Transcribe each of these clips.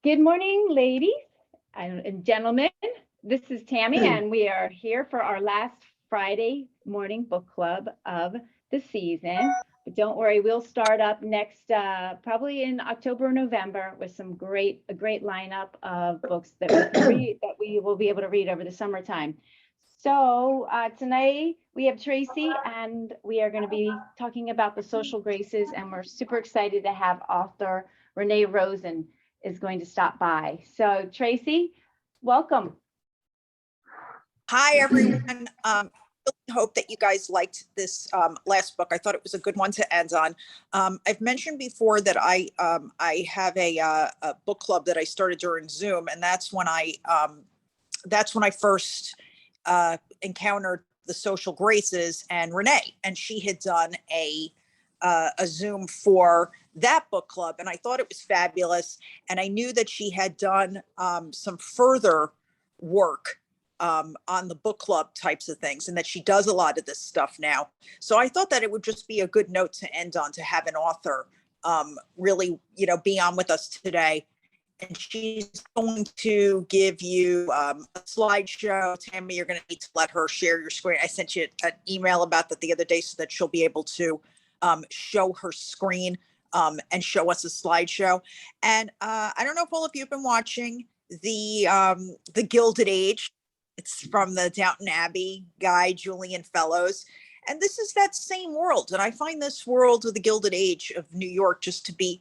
Good morning, ladies and gentlemen. This is Tammy, and we are here for our last Friday morning book club of the season. But don't worry, we'll start up next, probably in October or November, with a great lineup of books that we can read, that we will be able to read over the summertime. So tonight we have Tracy, and we are going to be talking about the social graces, and we're super excited to have author Renee Rosen is going to stop by. So Tracy, welcome. Hi, everyone. I hope that you guys liked this last book. I thought it was a good one to end on. I've mentioned before that I have a book club that I started during Zoom, and that's when I first encountered the social graces and Renee, and she had done a Zoom for that book club, and I thought it was fabulous. And I knew that she had done some further work on the book club types of things, and that she does a lot of this stuff now. So I thought that it would just be a good note to end on, to have an author really, be on with us today. And she's going to give you a slideshow. Tammy, you're going to need to let her share your screen. I sent you an email about that the other day so that she'll be able to show her screen and show us a slideshow. And I don't know if all of you have been watching the Gilded Age. It's from the Downton Abbey guy, Julian Fellows. And this is that same world. And I find this world of the Gilded Age of New York just to be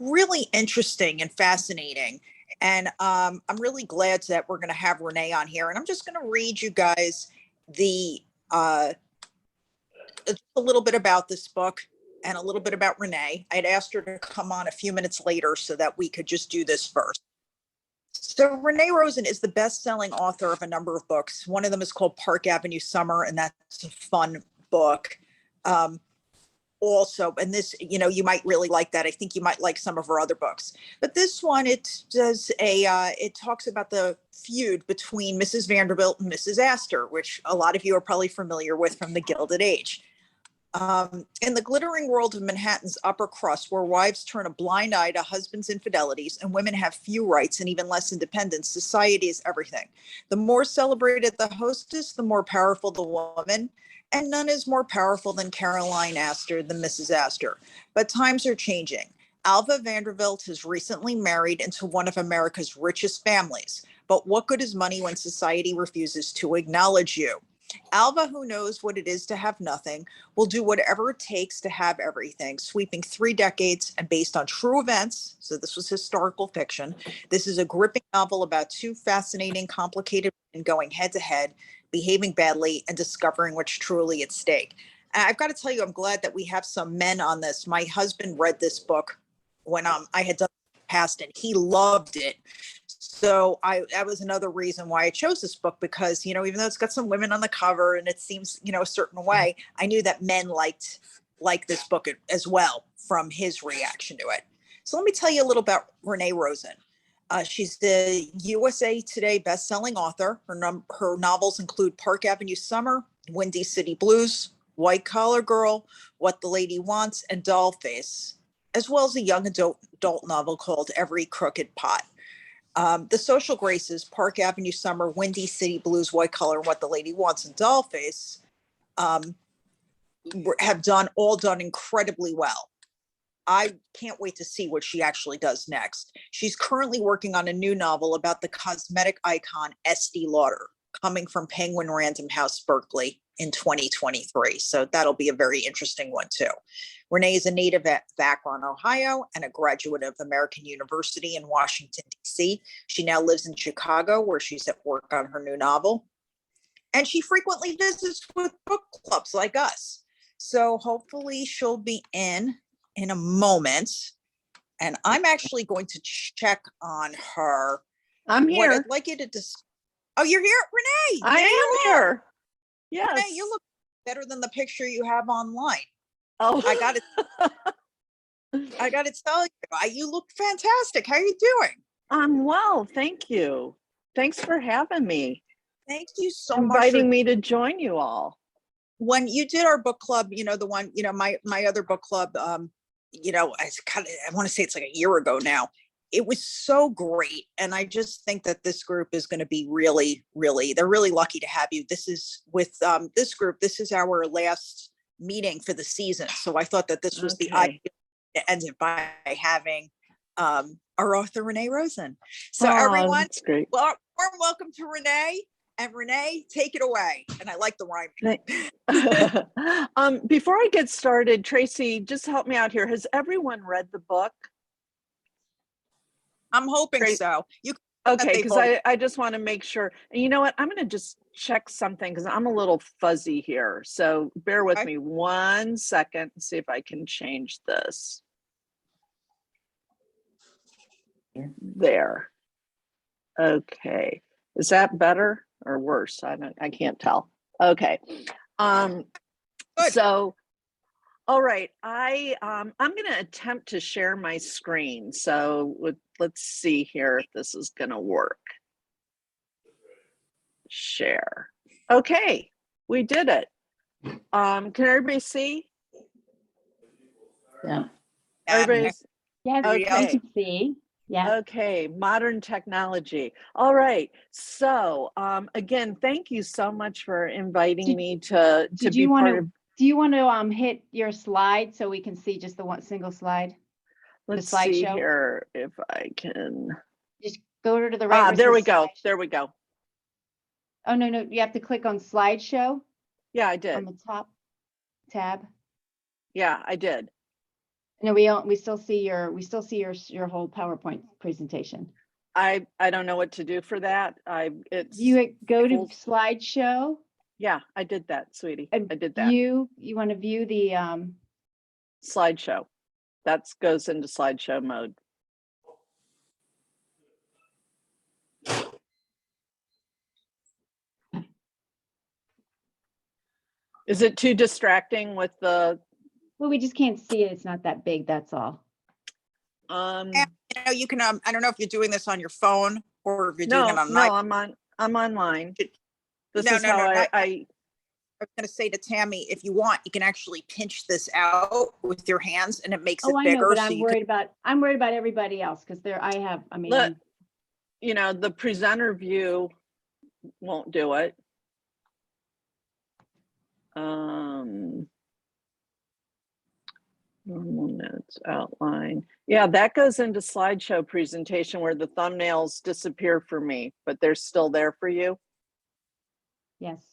really interesting and fascinating. And I'm really glad that we're going to have Renee on here. And I'm just going to read you guys a little bit about this book and a little bit about Renee. I'd asked her to come on a few minutes later so that we could just do this first. So Renee Rosen is the best-selling author of a number of books. One of them is called Park Avenue Summer, and that's a fun book. Also, and this, you might really like that. I think you might like some of her other books. But this one, it talks about the feud between Mrs. Vanderbilt and Mrs. Astor, which a lot of you are probably familiar with from the Gilded Age. In the glittering world of Manhattan's upper crust, where wives turn a blind eye to husbands' infidelities and women have few rights and even less independence, society is everything. The more celebrated the hostess, the more powerful the woman, and none is more powerful than Caroline Astor, than Mrs. Astor. But times are changing. Alva Vanderbilt has recently married into one of America's richest families. But what good is money when society refuses to acknowledge you? Alva, who knows what it is to have nothing, will do whatever it takes to have everything, sweeping 3 decades and based on true events. So this was historical fiction. This is a gripping novel about 2 fascinating, complicated women going head to head, behaving badly, and discovering what's truly at stake. And I've got to tell you, I'm glad that we have some men on this. My husband read this book when I had done it in the past, and he loved it. So that was another reason why I chose this book, because, even though it's got some women on the cover and it seems, a certain way, I knew that men liked this book as well from his reaction to it. So let me tell you a little about Renee Rosen. She's the USA Today best-selling author. Her novels include Park Avenue Summer, Windy City Blues, White Collar Girl, What the Lady Wants, and Dollface, as well as a young adult novel called Every Crooked Pot. The social graces, Park Avenue Summer, Windy City Blues, White Collar, What the Lady Wants, and Dollface, have all done incredibly well. I can't wait to see what she actually does next. She's currently working on a new novel about the cosmetic icon Estee Lauder, coming from Penguin Random House, Berkeley in 2023. So that'll be a very interesting one too. Renee is a native at Akron, Ohio, and a graduate of American University in Washington, D.C. She now lives in Chicago, where she's at work on her new novel. And she frequently visits with book clubs like us. So hopefully she'll be in a moment. And I'm actually going to check on her. I'm here. What I'd like you to Oh, you're here, Renee? I am here. Yes. Renee, you look better than the picture you have online. Oh, I got to tell you, you look fantastic. How are you doing? I'm well, thank you. Thanks for having me. Thank you so much. Inviting me to join you all. When you did our book club, the one, my other book club, I want to say it's like a year ago now. it was so great. And I just think that this group is going to be really, really, they're really lucky to have you. This is with this group, this is our last meeting for the season. So I thought that this was the idea to end it by having our author, Renee Rosen. So everyone, that's great. well, warm welcome to Renee. And Renee, take it away. And I like the rhyming. Before I get started, Tracy, just help me out here. Has everyone read the book? I'm hoping so. Okay, because I just want to make sure. And you know what? I'm going to just check something because I'm a little fuzzy here. So bear with me 1 second and see if I can change this. There. Okay. Is that better or worse? I can't tell. Okay. So all right, I'm going to attempt to share my screen. So let's see here if this is going to work. Share. Okay, we did it. Can everybody see? Yeah. Everybody's yes, okay. You can see. Yeah. Okay, modern technology. All right. So again, thank you so much for inviting me to be part of. Do you want to hit your slide so we can see just the one single slide? Let's see here if I can. Just go over to the right. There we go. There we go. Oh, no, you have to click on slideshow. Yeah, I did. On the top tab. Yeah, I did. No, we still see your whole PowerPoint presentation. I don't know what to do for that. You go to slideshow. Yeah, I did that, sweetie. I did that. You want to view the slideshow. That goes into slideshow mode. Is it too distracting with the? Well, we just can't see it. It's not that big. That's all. You can. I don't know if you're doing this on your phone or if you're doing it on. No, I'm online. This is how I was going to say to Tammy, if you want, you can actually pinch this out with your hands, and it makes it bigger. I know, but I'm worried about everybody else because you know, the presenter view won't do it. 1 minute outline. Yeah, that goes into slideshow presentation where the thumbnails disappear for me, but they're still there for you. Yes.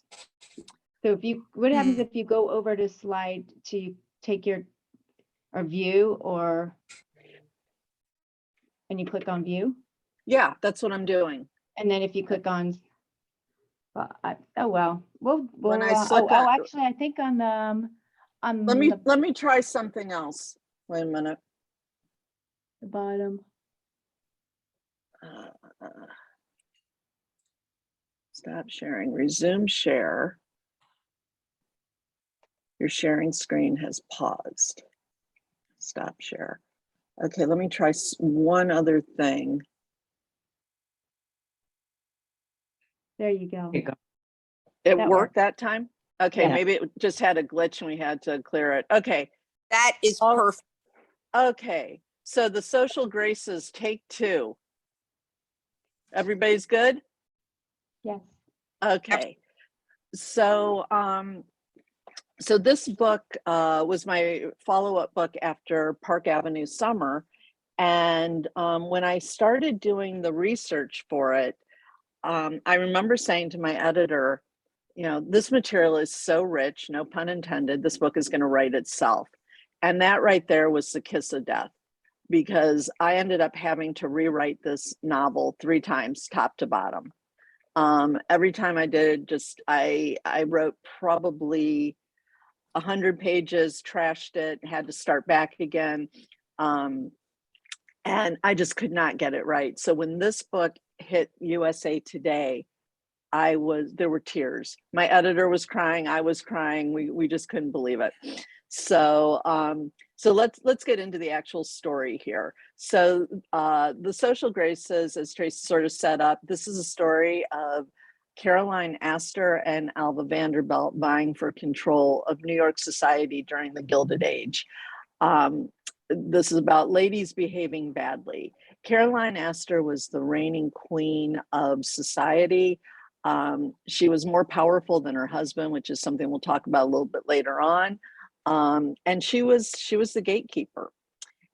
So what happens if you go over to slide to take your view and you click on view? Yeah, that's what I'm doing. And then if you click on, when I select actually, I think let me try something else. Wait a minute. The bottom. Stop sharing. Resume share. Your sharing screen has paused. Stop share. Okay, let me try one other thing. There you go. It worked that time? Okay, yeah. Maybe it just had a glitch and we had to clear it. Okay. That is perfect. Okay, so the social graces, take 2. Everybody's good? Yes. Okay. So so this book was my follow-up book after Park Avenue Summer. And when I started doing the research for it, I remember saying to my editor, you know, this material is so rich, no pun intended, this book is going to write itself. And that right there was the kiss of death, because I ended up having to rewrite this novel 3 times, top to bottom. Every time I did, I wrote probably 100 pages, trashed it, had to start back again. And I just could not get it right. So when this book hit USA Today, there were tears. My editor was crying, I was crying. We just couldn't believe it. So so let's get into the actual story here. So the Social Graces, as Tracy sort of set up, this is a story of Caroline Astor and Alva Vanderbilt vying for control of New York society during the Gilded Age. this is about ladies behaving badly. Caroline Astor was the reigning queen of society. She was more powerful than her husband, which is something we'll talk about a little bit later on. And she was the gatekeeper.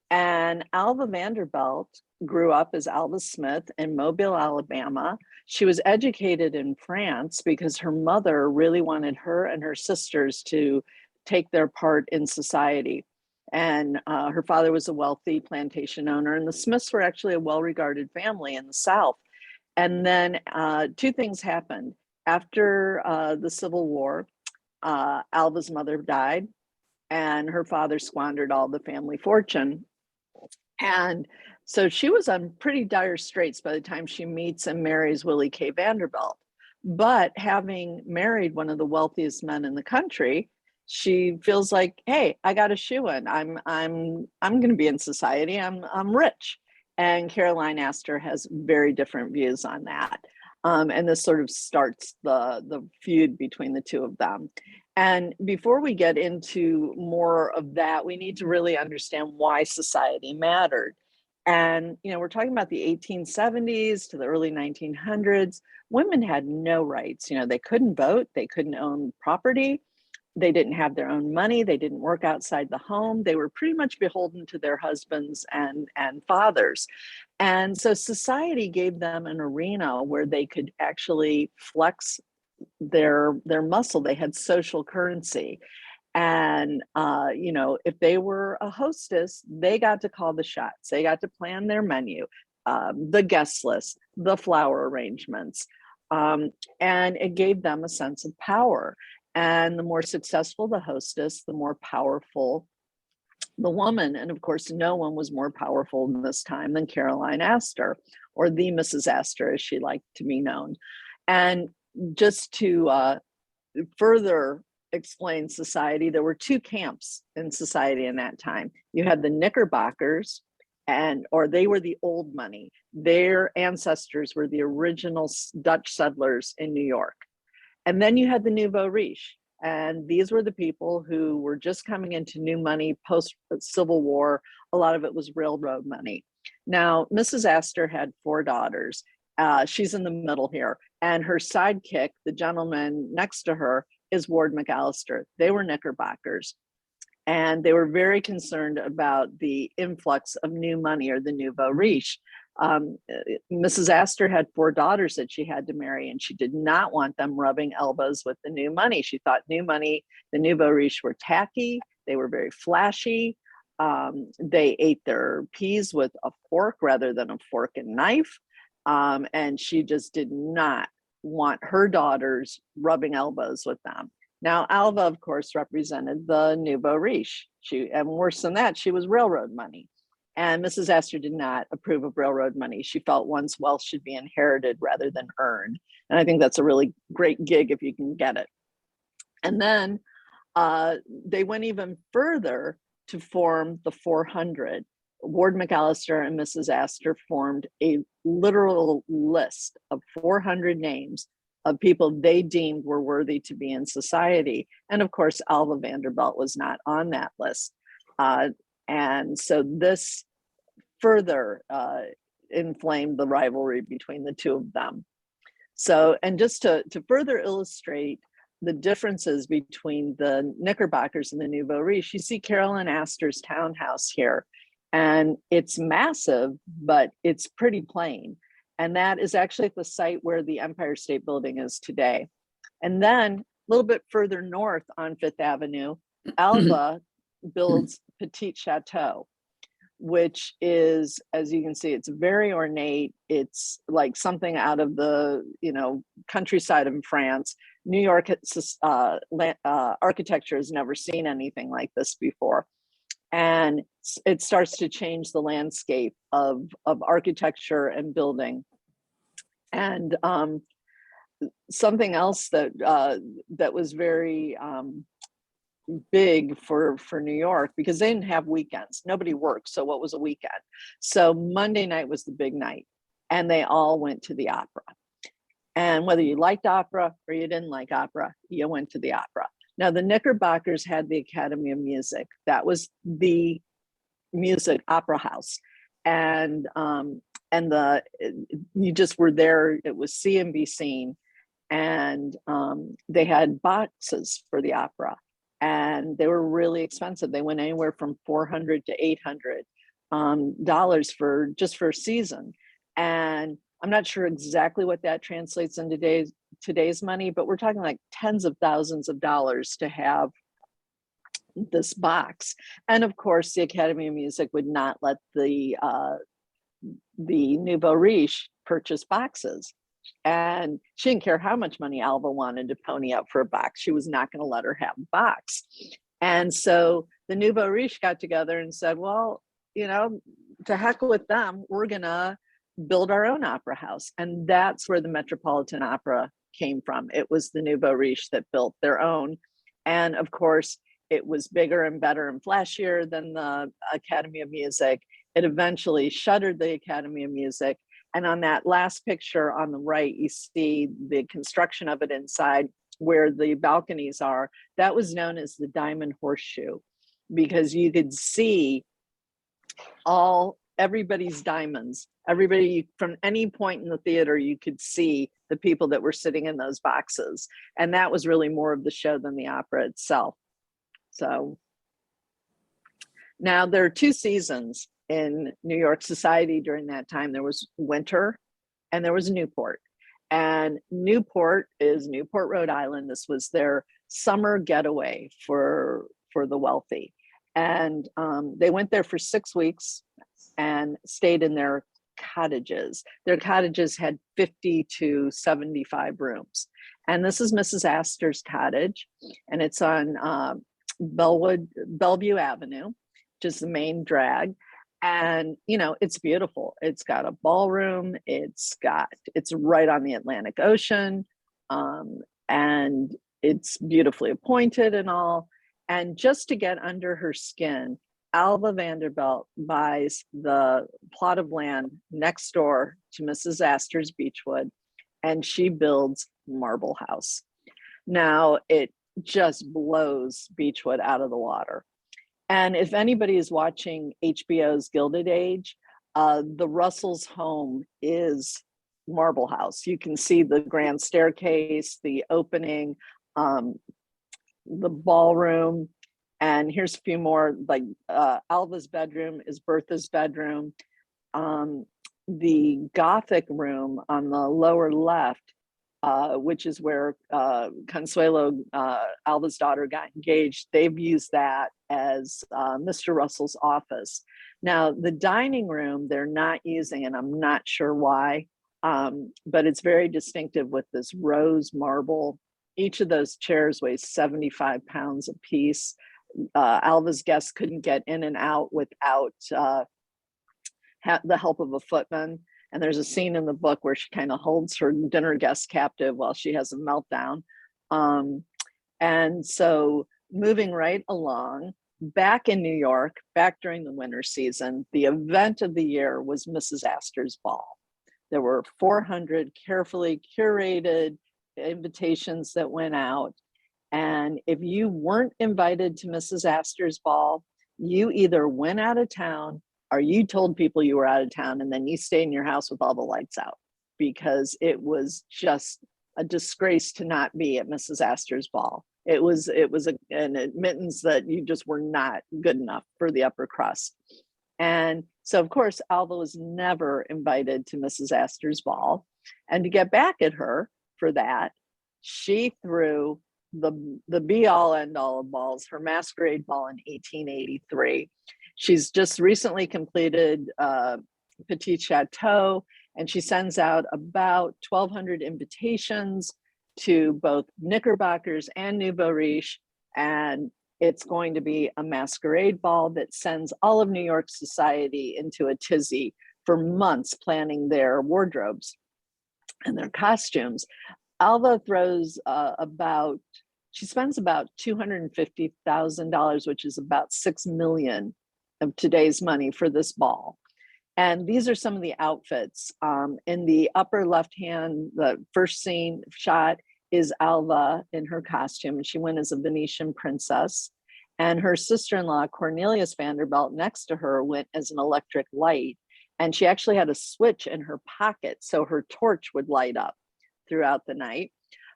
And Alva Vanderbilt grew up as Alva Smith in Mobile, Alabama. She was educated in France because her mother really wanted her and her sisters to take their part in society. And her father was a wealthy plantation owner, and the Smiths were actually a well-regarded family in the South. And then two things happened. After the Civil War, Alva's mother died, and her father squandered all the family fortune. And so she was on pretty dire straits by the time she meets and marries Willie Kaye Vanderbilt. But having married one of the wealthiest men in the country, she feels like, hey, I got a shoe in. I'm going to be in society. I'm rich. And Caroline Astor has very different views on that. And this sort of starts the feud between the two of them. And before we get into more of that, we need to really understand why society mattered. And, we're talking about the 1870s to the early 1900s. Women had no rights. They couldn't vote, they couldn't own property, they didn't have their own money, they didn't work outside the home. They were pretty much beholden to their husbands and fathers. And so society gave them an arena where they could actually flex their muscle. They had social currency. And, if they were a hostess, they got to call the shots. They got to plan their menu, the guest list, the flower arrangements. And it gave them a sense of power. And the more successful the hostess, the more powerful the woman. And of course, no one was more powerful in this time than Caroline Astor, or the Mrs. Astor, as she liked to be known. And just to further explain society, there were two camps in society in that time. You had the Knickerbockers, or they were the old money. Their ancestors were the original Dutch settlers in New York. And then you had the nouveau riche. And these were the people who were just coming into new money post-Civil War. A lot of it was railroad money. Now, Mrs. Astor had 4 daughters. She's in the middle here. And her sidekick, the gentleman next to her, is Ward McAllister. They were Knickerbockers. And they were very concerned about the influx of new money, or the nouveau riche. Mrs. Astor had 4 daughters that she had to marry, and she did not want them rubbing elbows with the new money. She thought new money, the nouveau riche, were tacky. They were very flashy. They ate their peas with a fork rather than a fork and knife. And she just did not want her daughters rubbing elbows with them. Now, Alva, of course, represented the nouveau riche. And worse than that, she was railroad money. And Mrs. Astor did not approve of railroad money. She felt one's wealth should be inherited rather than earned. And I think that's a really great gig if you can get it. And then they went even further to form the 400. Ward McAllister and Mrs. Astor formed a literal list of 400 names of people they deemed were worthy to be in society. And of course, Alva Vanderbilt was not on that list. And so this further inflamed the rivalry between the two of them. So, and just to further illustrate the differences between the Knickerbockers and the nouveau riche, you see Caroline Astor's townhouse here. And it's massive, but it's pretty plain. And that is actually at the site where the Empire State Building is today. And then a little bit further north on Fifth Avenue, Alva builds Petit Chateau, which is, as you can see, it's very ornate. It's like something out of the, countryside of France. New York architecture has never seen anything like this before. And it starts to change the landscape of architecture and building. And something else that was very big for New York, because they didn't have weekends. Nobody worked. So what was a weekend? So Monday night was the big night, and they all went to the opera. And whether you liked opera or you didn't like opera, you went to the opera. Now, the Knickerbockers had the Academy of Music. That was the music opera house. And you just were there. It was see and be seen. And they had boxes for the opera, and they were really expensive. They went anywhere from $400 to $800 for a season. And I'm not sure exactly what that translates into today's money, but we're talking like tens of thousands of dollars to have this box. And of course, the Academy of Music would not let the nouveau riche purchase boxes. And she didn't care how much money Alva wanted to pony up for a box. She was not going to let her have a box. And so the nouveau riche got together and said, well, you know, to heck with them, we're going to build our own opera house. And that's where the Metropolitan Opera came from. It was the nouveau riche that built their own. And of course, it was bigger and better and flashier than the Academy of Music. It eventually shuttered the Academy of Music. And on that last picture on the right, you see the construction of it inside where the balconies are. That was known as the Diamond Horseshoe, because you could see everybody's diamonds. Everybody from any point in the theater, you could see the people that were sitting in those boxes. And that was really more of the show than the opera itself. So now there are two seasons in New York society during that time. There was winter and there was Newport. And Newport is Newport, Rhode Island. This was their summer getaway for the wealthy. And they went there for 6 weeks and stayed in their cottages. Their cottages had 50 to 75 rooms. And this is Mrs. Astor's cottage. And it's on Bellevue Avenue, which is the main drag. And, you know, it's beautiful. It's got a ballroom. It's right on the Atlantic Ocean. And it's beautifully appointed and all. And just to get under her skin, Alva Vanderbilt buys the plot of land next door to Mrs. Astor's Beechwood, and she builds Marble House. Now, it just blows Beechwood out of the water. And if anybody is watching HBO's Gilded Age, the Russells' home is Marble House. You can see the grand staircase, the opening, the ballroom. And here's a few more, like Alva's bedroom is Bertha's bedroom. The Gothic room on the lower left, which is where Consuelo, Alva's daughter, got engaged. They've used that as Mr. Russell's office. Now, the dining room they're not using, and I'm not sure why, but it's very distinctive with this rose marble. Each of those chairs weighs 75 pounds a piece. Alva's guests couldn't get in and out without the help of a footman. And there's a scene in the book where she kind of holds her dinner guests captive while she has a meltdown. And so moving right along, back in New York, back during the winter season, the event of the year was Mrs. Astor's Ball. There were 400 carefully curated invitations that went out. And if you weren't invited to Mrs. Astor's Ball, you either went out of town or you told people you were out of town, and then you stayed in your house with all the lights out, because it was just a disgrace to not be at Mrs. Astor's Ball. It was an admittance that you just were not good enough for the upper crust. And so, of course, Alva was never invited to Mrs. Astor's Ball. And to get back at her for that, she threw the be-all end-all of balls, her masquerade ball in 1883. She's just recently completed Petit Chateau, and she sends out about 1,200 invitations to both Knickerbockers and Nouveau Riche, and it's going to be a masquerade ball that sends all of New York society into a tizzy for months planning their wardrobes and their costumes. Alva throws she spends about $250,000, which is about $6 million of today's money for this ball. And these are some of the outfits. In the upper left hand, the first scene shot is Alva in her costume. She went as a Venetian princess. And her sister-in-law, Cornelius Vanderbilt, next to her went as an electric light. And she actually had a switch in her pocket so her torch would light up throughout the night.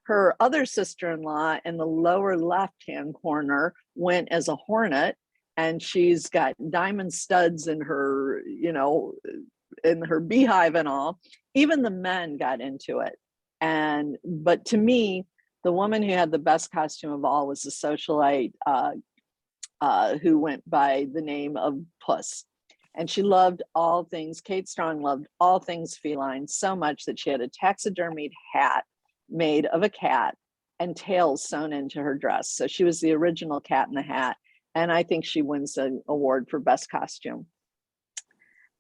Her other sister-in-law in the lower left-hand corner went as a hornet, and she's got diamond studs in her, you know, in her beehive and all. Even the men got into it. But to me, the woman who had the best costume of all was the socialite who went by the name of Puss. And she loved all things, Kate Strong loved all things feline so much that she had a taxidermied hat made of a cat and tails sewn into her dress. So she was the original Cat in the Hat. And I think she wins the award for best costume.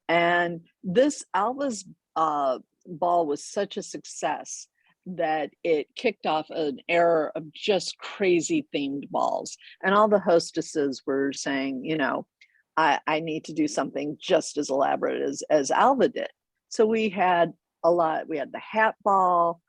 And this Alva's ball was such a success that it kicked off an era of just crazy themed balls. And all the hostesses were saying, you know, I need to do something just as elaborate as Alva did. So we had a lot. We had the hat ball.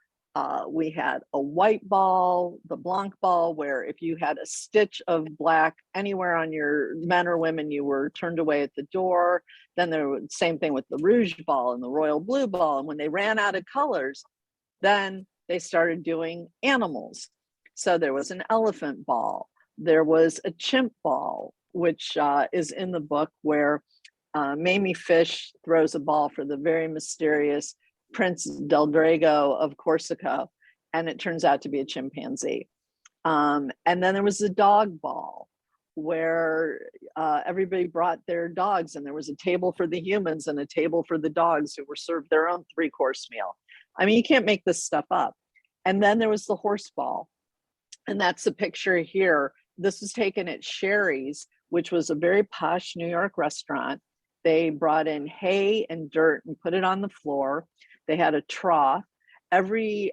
We had a white ball, the blanc ball, where if you had a stitch of black anywhere on your men or women, you were turned away at the door. Then there was same thing with the rouge ball and the royal blue ball. And when they ran out of colors, then they started doing animals. So there was an elephant ball. There was a chimp ball, which is in the book, where Mamie Fish throws a ball for the very mysterious Prince Del Drago of Corsica, and it turns out to be a chimpanzee. And then there was the dog ball, where everybody brought their dogs, and there was a table for the humans and a table for the dogs, who were served their own 3-course meal. I mean, you can't make this stuff up. And then there was the horse ball, and that's the picture here. This was taken at Sherry's, which was a very posh New York restaurant. They brought in hay and dirt and put it on the floor. They had a trough. Every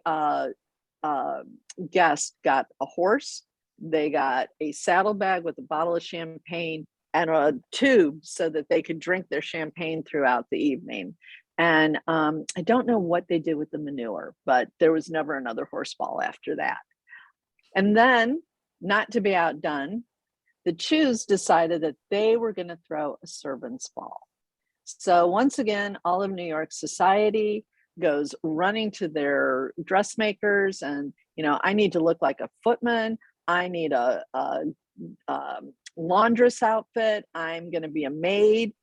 guest got a horse. They got a saddlebag with a bottle of champagne and a tube so that they could drink their champagne throughout the evening. And I don't know what they did with the manure, but there was never another horse ball after that. And then, not to be outdone, the Chews decided that they were going to throw a servant's ball. So once again, all of New York society goes running to their dressmakers, and, you know, I need to look like a footman. I need a laundress outfit. I'm going to be a maid.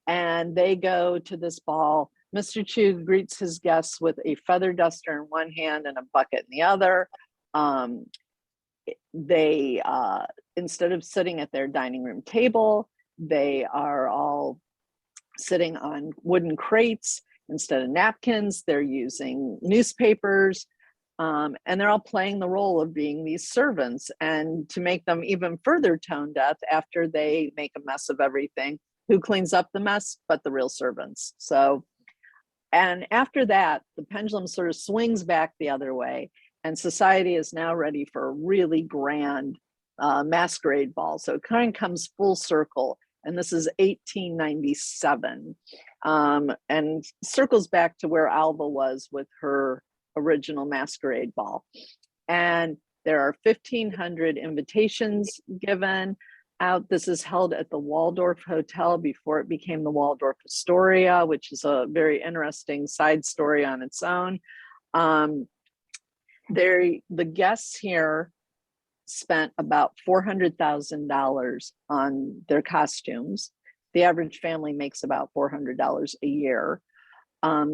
And they go to this ball. Mr. Chew greets his guests with a feather duster in one hand and a bucket in the other. They, instead of sitting at their dining room table, they are all sitting on wooden crates. Instead of napkins, they're using newspapers. And they're all playing the role of being these servants. And to make them even further tone deaf, after they make a mess of everything, who cleans up the mess but the real servants? So, and after that, the pendulum sort of swings back the other way, and society is now ready for a really grand masquerade ball. So it kind of comes full circle, and this is 1897, and circles back to where Alva was with her original masquerade ball. And there are 1,500 invitations given out. This is held at the Waldorf Hotel before it became the Waldorf Astoria, which is a very interesting side story on its own. The guests here spent about $400,000 on their costumes. The average family makes about $400 a year.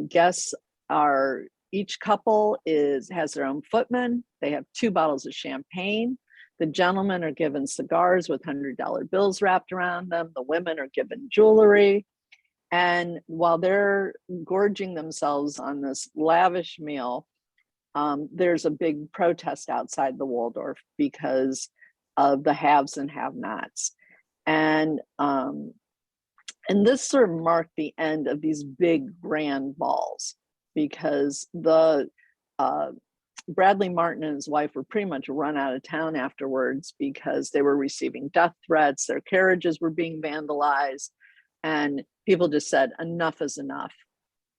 Guests are, each couple has their own footman. They have 2 bottles of champagne. The gentlemen are given cigars with $100 bills wrapped around them. The women are given jewelry. And while they're gorging themselves on this lavish meal, there's a big protest outside the Waldorf because of the haves and have-nots. And this sort of marked the end of these big grand balls, because the Bradley Martin and his wife were pretty much run out of town afterwards because they were receiving death threats, their carriages were being vandalized, and people just said, enough is enough.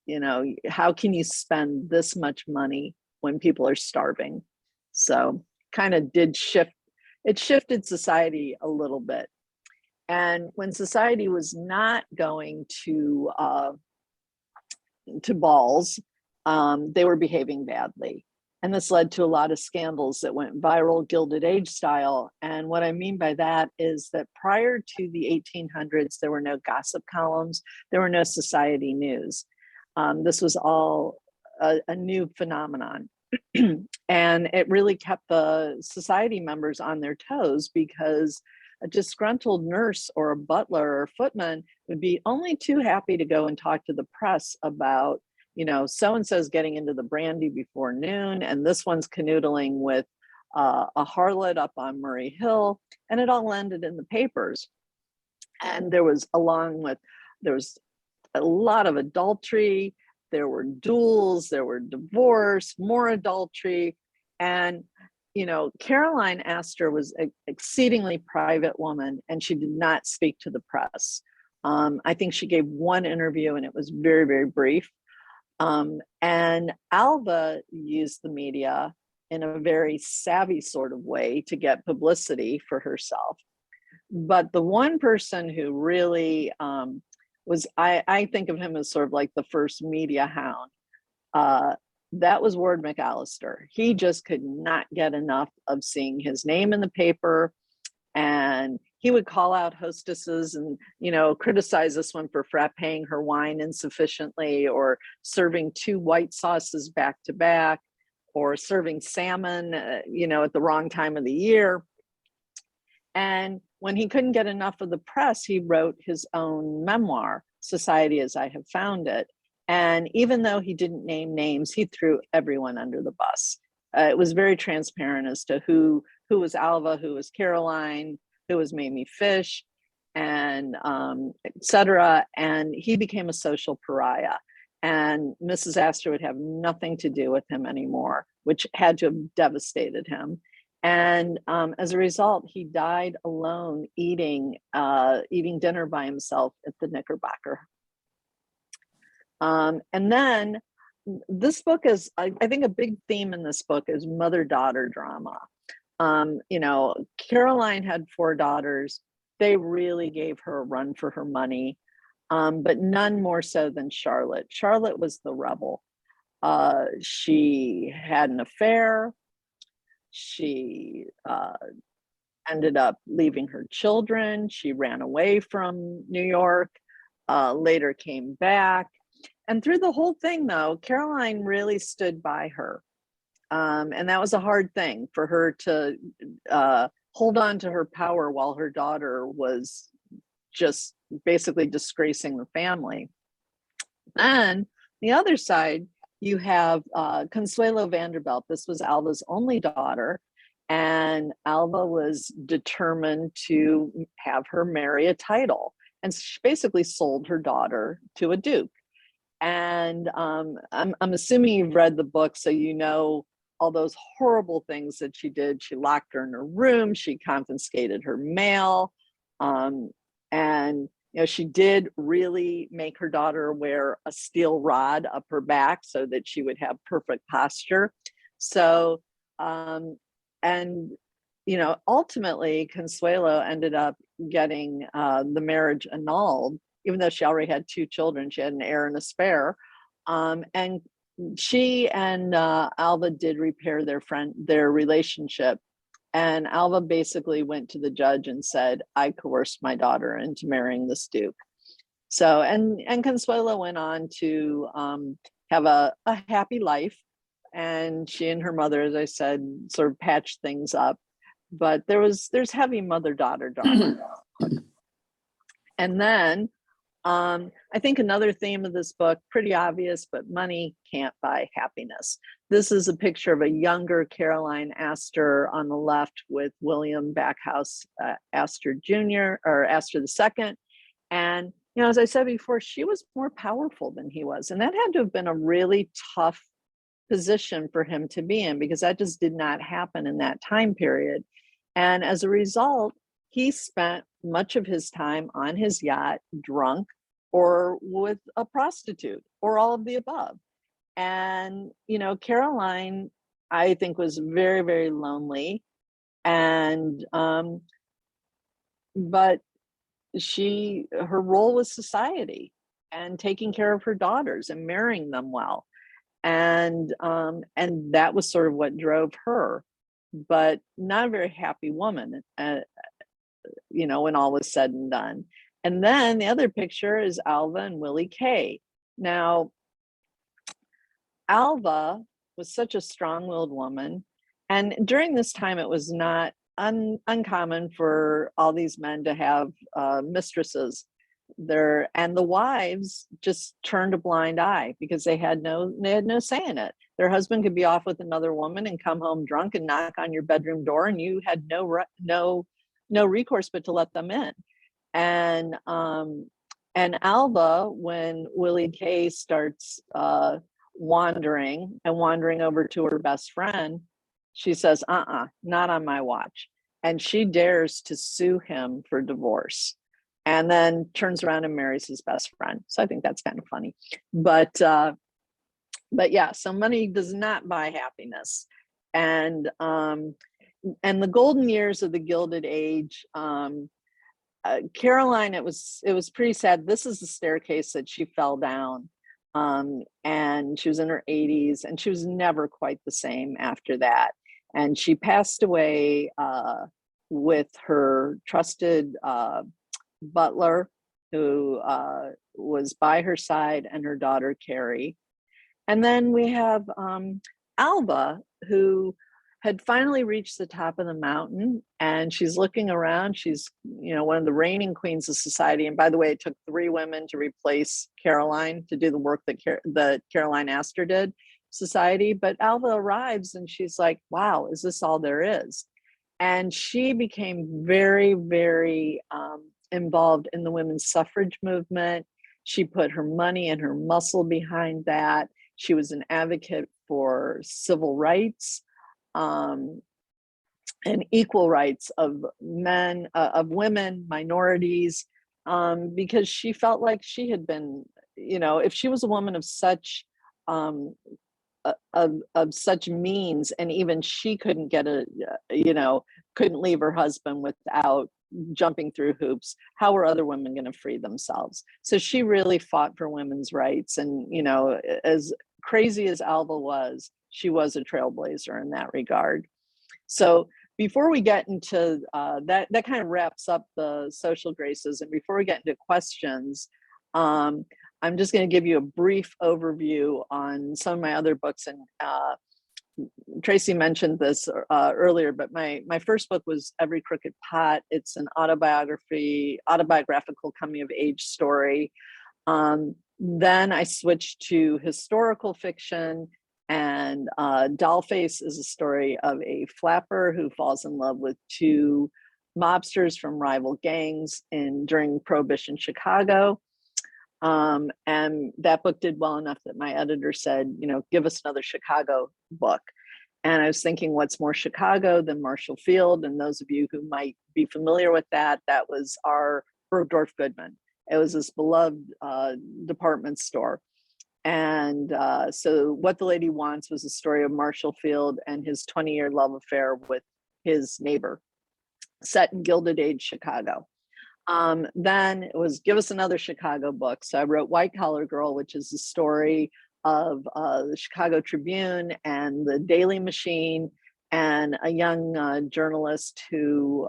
You know, how can you spend this much money when people are starving? So kind of did shift it shifted society a little bit. And when society was not going to balls, they were behaving badly. And this led to a lot of scandals that went viral, Gilded Age style. And what I mean by that is that prior to the 1800s, there were no gossip columns, there were no society news. This was all a new phenomenon. And it really kept the society members on their toes, because a disgruntled nurse or a butler or a footman would be only too happy to go and talk to the press about, you know, so-and-so's getting into the brandy before noon, and this one's canoodling with a harlot up on Murray Hill, and it all ended in the papers. And there was a lot of adultery, there were duels, there were divorce, more adultery. And, you know, Caroline Astor was an exceedingly private woman, and she did not speak to the press. I think she gave one interview, and it was very, very brief. And Alva used the media in a very savvy sort of way to get publicity for herself. But the one person who really I think of him as sort of like the first media hound, that was Ward McAllister. He just could not get enough of seeing his name in the paper, and he would call out hostesses and, you know, criticize this one for frapping her wine insufficiently, or serving 2 white sauces back to back, or serving salmon, you know, at the wrong time of the year. And when he couldn't get enough of the press, he wrote his own memoir, Society as I Have Found It. And even though he didn't name names, he threw everyone under the bus. It was very transparent as to who was Alva, who was Caroline, who was Mamie Fish, and etc. And he became a social pariah. And Mrs. Astor would have nothing to do with him anymore, which had to have devastated him. And as a result, he died alone, eating dinner by himself at the Knickerbocker. And then this book is, I think a big theme in this book is mother-daughter drama. You know, Caroline had 4 daughters. They really gave her a run for her money, but none more so than Charlotte. Charlotte was the rebel. She had an affair. She ended up leaving her children. She ran away from New York, later came back. And through the whole thing, though, Caroline really stood by her. And that was a hard thing for her to hold on to her power while her daughter was just basically disgracing the family. And the other side, you have Consuelo Vanderbilt. This was Alva's only daughter, and Alva was determined to have her marry a title. And she basically sold her daughter to a duke. And I'm assuming you've read the book, so you know all those horrible things that she did. She locked her in her room, she confiscated her mail, and you know, she did really make her daughter wear a steel rod up her back so that she would have perfect posture. So, and, you know, ultimately Consuelo ended up getting the marriage annulled, even though she already had 2 children. She had an heir and a spare. And she and Alva did repair their relationship. And Alva basically went to the judge and said, I coerced my daughter into marrying this duke. So, and Consuelo went on to have a happy life. And she and her mother, as I said, sort of patched things up. But there's heavy mother-daughter drama. And then I think another theme of this book, pretty obvious, but money can't buy happiness. This is a picture of a younger Caroline Astor on the left with William Backhouse Astor Jr. or Astor II. And, you know, as I said before, she was more powerful than he was. And that had to have been a really tough position for him to be in, because that just did not happen in that time period. And as a result, he spent much of his time on his yacht, drunk, or with a prostitute, or all of the above. And, you know, Caroline, I think, was very, very lonely. And but her role was society and taking care of her daughters and marrying them well. And that was sort of what drove her, but not a very happy woman, when all was said and done. And then the other picture is Alva and Willie Kaye. Now, Alva was such a strong-willed woman, and during this time it was not uncommon for all these men to have mistresses there, and the wives just turned a blind eye because they had no say in it. Their husband could be off with another woman and come home drunk and knock on your bedroom door, and you had no recourse but to let them in. And Alva, when Willie Kaye starts wandering over to her best friend, she says, not on my watch. And she dares to sue him for divorce, and then turns around and marries his best friend. So I think that's kind of funny. But yeah, so money does not buy happiness. And the golden years of the Gilded Age, Caroline, it was pretty sad. This is the staircase that she fell down. And she was in her 80s, and she was never quite the same after that. And she passed away with her trusted butler, who was by her side, and her daughter Kaye. And then we have Alva, who had finally reached the top of the mountain, and she's looking around. She's, one of the reigning queens of society. And by the way, it took 3 women to replace Caroline to do the work that Caroline Astor did, society. But Alva arrives and she's like, wow, is this all there is? And she became very, very involved in the women's suffrage movement. She put her money and her muscle behind that. She was an advocate for civil rights and equal rights of men, of women, minorities, because she felt like she had been, if she was a woman of such such means, and even she couldn't get couldn't leave her husband without jumping through hoops, how were other women going to free themselves? So she really fought for women's rights. And, as crazy as Alva was, she was a trailblazer in that regard. So before we get into that kind of wraps up the social graces. And before we get into questions, I'm just going to give you a brief overview on some of my other books. And Tracy mentioned this earlier, but my first book was Every Crooked Pot. It's an autobiographical coming of age story. Then I switched to historical fiction, and Dollface is a story of a flapper who falls in love with 2 mobsters from rival gangs during Prohibition Chicago. And that book did well enough that my editor said, give us another Chicago book. And I was thinking, what's more Chicago than Marshall Field? And those of you who might be familiar with that was our Bergdorf Goodman. It was this beloved department store. And so What the Lady Wants was a story of Marshall Field and his 20-year love affair with his neighbor, set in Gilded Age Chicago. Then it was give us another Chicago book. So I wrote White Collar Girl, which is the story of the Chicago Tribune and the Daily Machine, and a young journalist who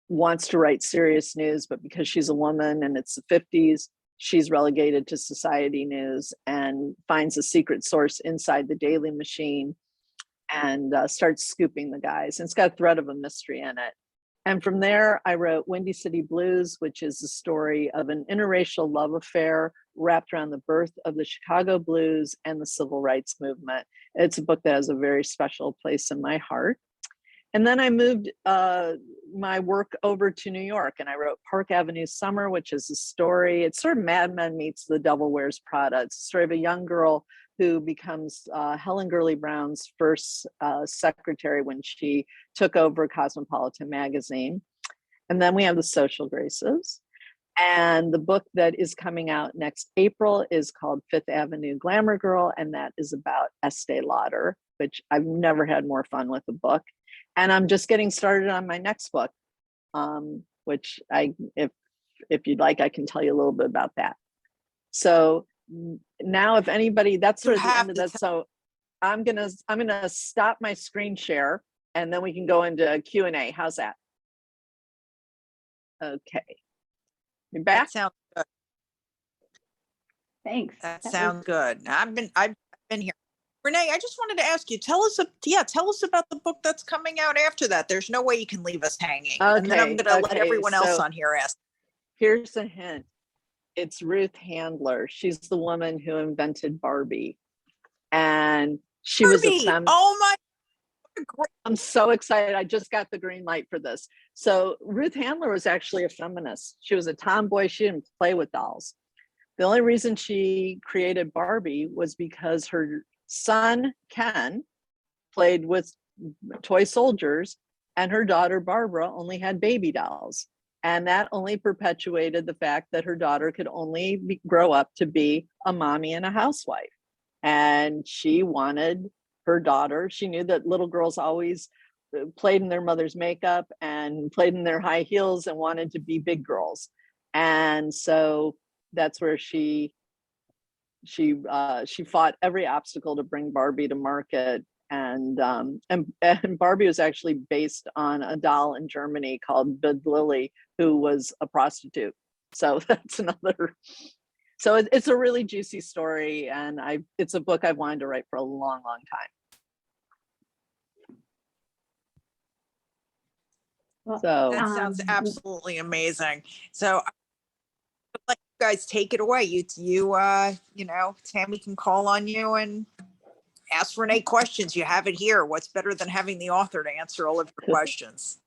wants to write serious news, but because she's a woman and it's the 50s, she's relegated to society news and finds a secret source inside the Daily Machine and starts scooping the guys. And it's got a thread of a mystery in it. And from there, I wrote Windy City Blues, which is the story of an interracial love affair wrapped around the birth of the Chicago Blues and the civil rights movement. It's a book that has a very special place in my heart. And then I moved my work over to New York, and I wrote Park Avenue Summer, which is a story. It's sort of Mad Men meets The Devil Wears Prada. It's the story of a young girl who becomes Helen Gurley Brown's first secretary when she took over Cosmopolitan magazine. And then we have The Social Graces. And the book that is coming out next April is called Fifth Avenue Glamour Girl, and that is about Estee Lauder, which I've never had more fun with a book. And I'm just getting started on my next book, which if you'd like, I can tell you a little bit about that. So now, if anybody, that's sort of the end of that. So I'm gonna stop my screen share, and then we can go into Q&A. How's that? Okay, you back? That sounds good. Thanks. That was- sounds good. I've been here. Renee, I just wanted to ask you, tell us about the book that's coming out after that. There's no way you can leave us hanging. And then I'm going to let everyone else on here ask. Here's a hint. It's Ruth Handler. She's the woman who invented Barbie. And she was a Oh my. I'm so excited. I just got the green light for this. So Ruth Handler was actually a feminist. She was a tomboy. She didn't play with dolls. The only reason she created Barbie was because her son, Ken, played with toy soldiers, and her daughter, Barbara, only had baby dolls. And that only perpetuated the fact that her daughter could only grow up to be a mommy and a housewife. And she wanted her daughter, she knew that little girls always played in their mother's makeup and played in their high heels and wanted to be big girls. And so that's where she fought every obstacle to bring Barbie to market. And Barbie was actually based on a doll in Germany called Willie, who was a prostitute. So that's another. So it's a really juicy story, and it's a book I've wanted to write for a long, long time. Well, So That sounds absolutely amazing. So let you guys take it away. You know, Tammy can call on you and ask Renee questions. You have it here. What's better than having the author to answer all of your questions?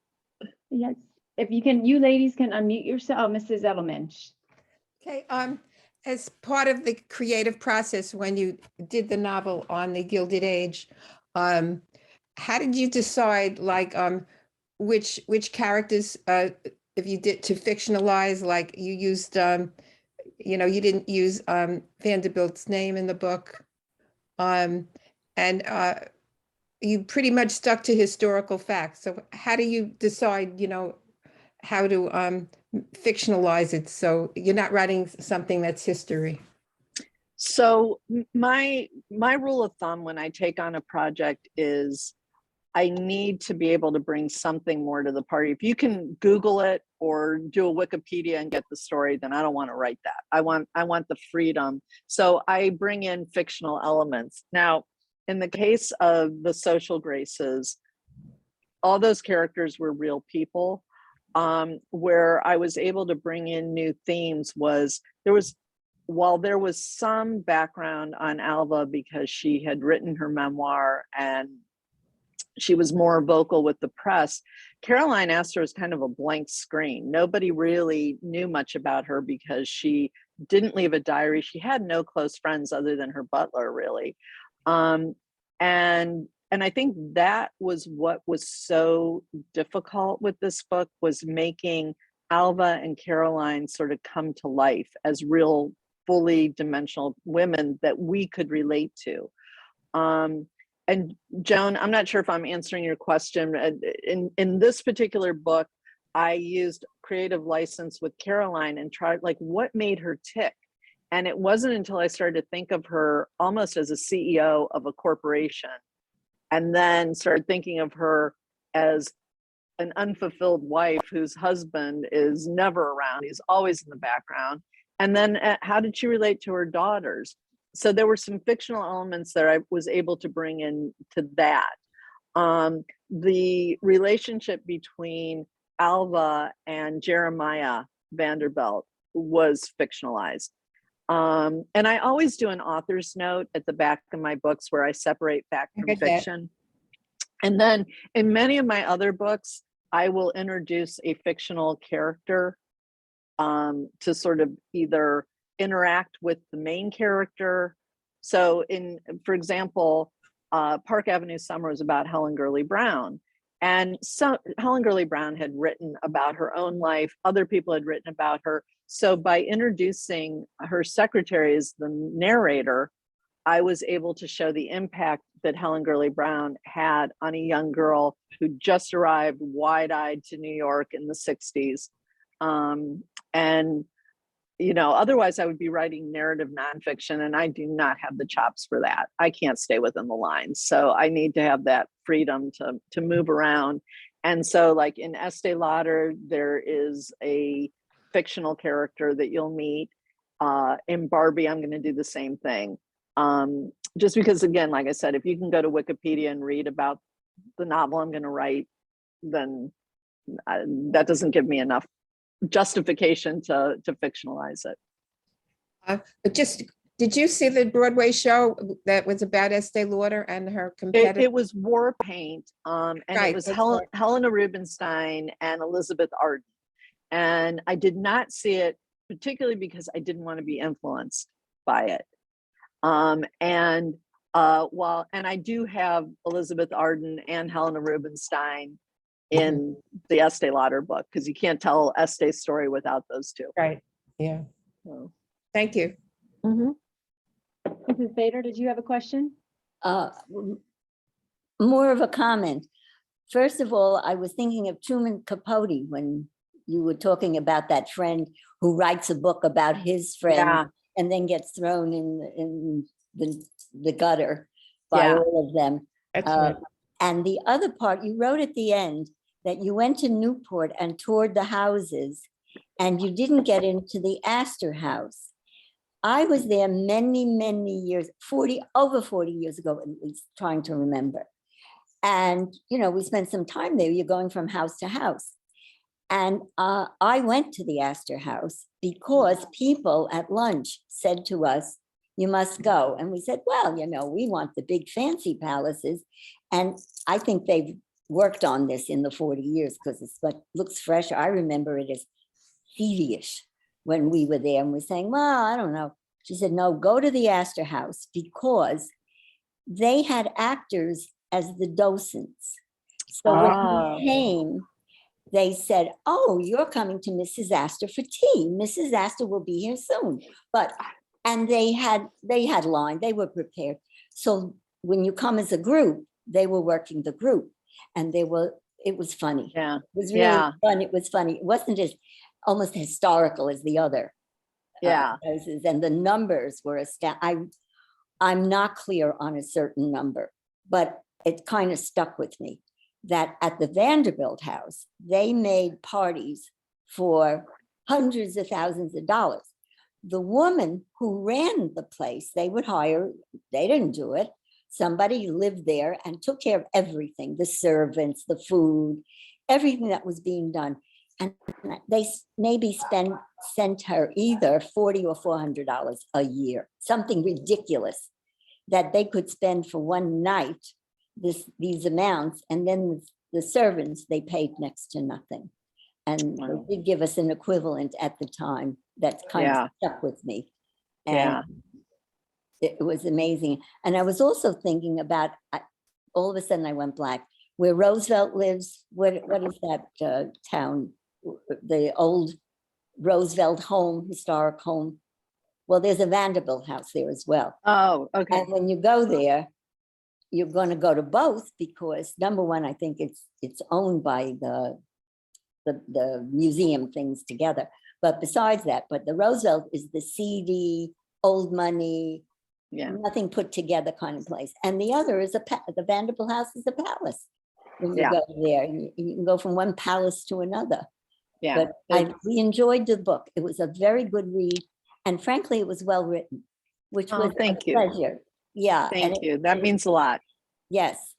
Yes, if you can, you ladies can unmute yourself. Oh, Mrs. Edelman. Okay, as part of the creative process, when you did the novel on the Gilded Age, how did you decide, like, which characters, if you did to fictionalize, like you used, you know, you didn't use Vanderbilt's name in the book, and you pretty much stuck to historical facts. So how do you decide, you know, how to fictionalize it so you're not writing something that's history? So my rule of thumb when I take on a project is I need to be able to bring something more to the party. If you can Google it or do a Wikipedia and get the story, then I don't want to write that. I want the freedom. So I bring in fictional elements. Now, in the case of the Social Graces, all those characters were real people. Where I was able to bring in new themes was while there was some background on Alva because she had written her memoir and she was more vocal with the press, Caroline Astor was kind of a blank screen. Nobody really knew much about her because she didn't leave a diary. She had no close friends other than her butler, really. And I think that was what was so difficult with this book, was making Alva and Caroline sort of come to life as real, fully dimensional women that we could relate to. And Joan, I'm not sure if I'm answering your question. In this particular book, I used creative license with Caroline and tried, like, what made her tick? And it wasn't until I started to think of her almost as a CEO of a corporation, and then started thinking of her as an unfulfilled wife whose husband is never around. He's always in the background. And then how did she relate to her daughters? So there were some fictional elements that I was able to bring in to that. The relationship between Alva and Jeremiah Vanderbilt was fictionalized. And I always do an author's note at the back of my books where I separate fact from fiction. And then in many of my other books, I will introduce a fictional character to sort of either interact with the main character. So for example, Park Avenue Summer was about Helen Gurley Brown. And so Helen Gurley Brown had written about her own life. Other people had written about her. So by introducing her secretary as the narrator, I was able to show the impact that Helen Gurley Brown had on a young girl who just arrived wide-eyed to New York in the 60s. And, you know, otherwise I would be writing narrative nonfiction, and I do not have the chops for that. I can't stay within the lines. So I need to have that freedom to move around. And so like in Estee Lauder, there is a fictional character that you'll meet. In Barbie, I'm going to do the same thing. Just because, again, like I said, if you can go to Wikipedia and read about the novel I'm going to write, then that doesn't give me enough justification to fictionalize it. Did you see the Broadway show that was about Estee Lauder and her competitor? It was War Paint, and Right, it was that's right. Helena Rubinstein and Elizabeth Arden. And I did not see it particularly because I didn't want to be influenced by it. And I do have Elizabeth Arden and Helena Rubinstein in the Estee Lauder book, because you can't tell Estee's story without those two. Right, yeah. So. Thank you. Mm-hmm. Mrs. Bader, did you have a question? More of a comment. First of all, I was thinking of Truman Capote when you were talking about that friend who writes a book about his friend and then gets thrown in the gutter by all of them. That's right. And the other part, you wrote at the end that you went to Newport and toured the houses and you didn't get into the Astor House. I was there many, many years, over 40 years ago, at least, trying to remember. And, you know, we spent some time there. You're going from house to house. And I went to the Astor House because people at lunch said to us, you must go. And we said, well, you know, we want the big fancy palaces. And I think they've worked on this in the 40 years because it's what looks fresh. I remember it as thievish when we were there and we're saying, well, I don't know. She said, no, go to the Astor House because they had actors as the docents. So when we came, they said, oh, you're coming to Mrs. Astor for tea. Mrs. Astor will be here soon. And they had line, they were prepared. So when you come as a group, they were working the group and it was funny. Yeah. It was really fun. It was funny. It wasn't as almost historical as the other houses, and the numbers were I'm not clear on a certain number, but it kind of stuck with me that at the Vanderbilt house, they made parties for hundreds of thousands of dollars. The woman who ran the place, they would hire, they didn't do it. Somebody lived there and took care of everything, the servants, the food, everything that was being done. And they maybe sent her either $40 or $400 a year, something ridiculous that they could spend for one night, these amounts, and then the servants, they paid next to nothing. And they did give us an equivalent at the time that kind of stuck with me. And it was amazing. And I was also thinking about, all of a sudden I went black, where Roosevelt lives. What is that town? The old Roosevelt home, historic home. Well, there's a Vanderbilt house there as well. Oh, okay. And when you go there, you're going to go to both because number one, I think it's owned by the museum things together. But besides that, but the Roosevelt is the seedy, old money, nothing put together kind of place. And the other is the Vanderbilt house is a palace. When you go there, you can go from one palace to another. Yeah. But we enjoyed the book. It was a very good read. And frankly, it was well written, which was a pleasure. Yeah. Thank you. That means a lot. Yes.